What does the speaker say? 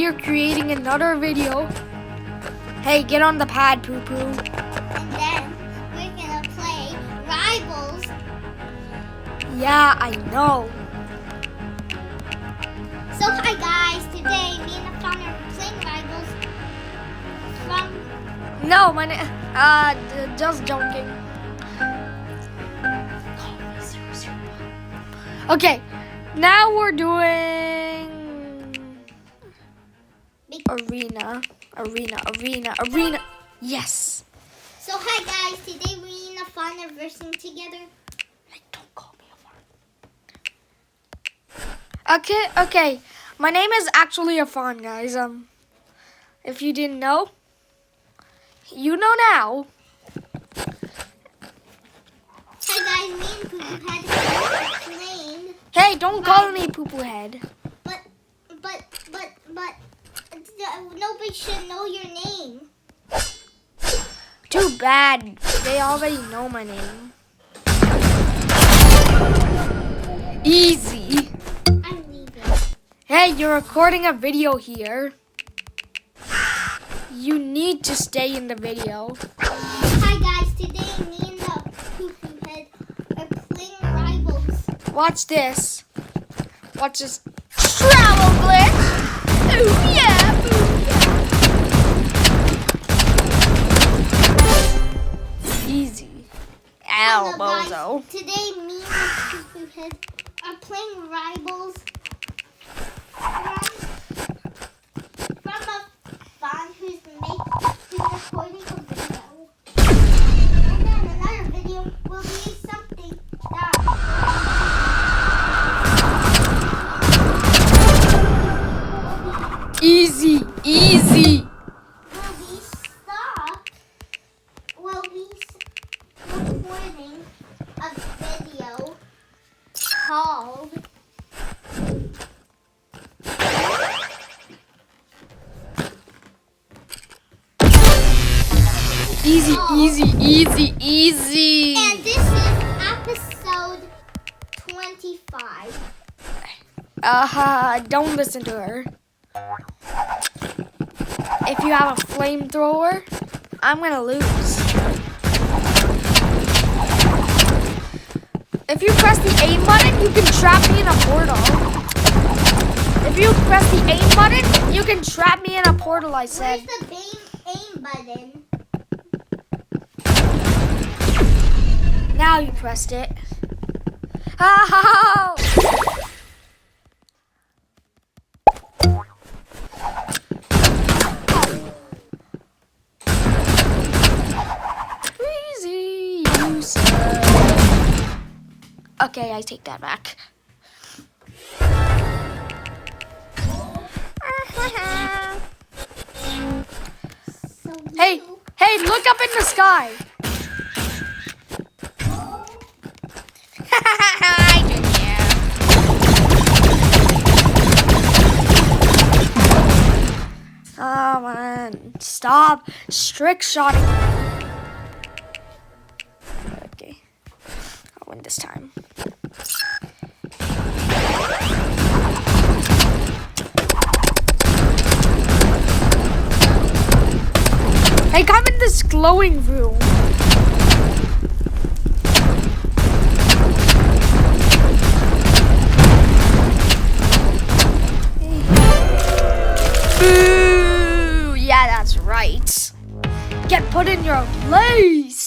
here creating another video. Hey, get on the pad, Poo Poo. And then we're gonna play Rivals. Yeah, I know. So hi guys, today me and Afan are playing Rivals from... No, just joking. Okay, now we're doing arena. Yes. So hi guys, today me and Afan are versing together. Hey, don't call me Afan. Okay. My name is actually Afan, guys. If you didn't know, you know now. Hi guys, me and Poo Poo had playing. Hey, don't call me Poo Poo Head. But nobody should know your name. Too bad. They already know my name. Easy. I'm leaving. Hey, you're recording a video here. You need to stay in the video. Hi guys, today me and the Poo Poo Head are playing Rivals. Watch this. Watch this. Travel glitch. Ooh yeah. Easy. Ow, Hello, guys. bozo. Today me and the Poo Poo Head are playing Rivals from a fan who's recording a video. And then another video will be something that Easy. will be recording a video called Easy. And this is episode 25. Don't listen to her. If you have a flamethrower, I'm gonna lose. If you press the aim button, you can trap me in a portal. If you press the aim button, you can trap me in a portal, I said. Where's the aim button? Now you pressed it. Oh! Easy, you said. Okay, I take that back. So Hey, look up in the sky. Oh man, stop strict shotting. Okay, I'll win this time. Hey, come in this glowing room. Boo! Yeah, that's right. Get put in your place.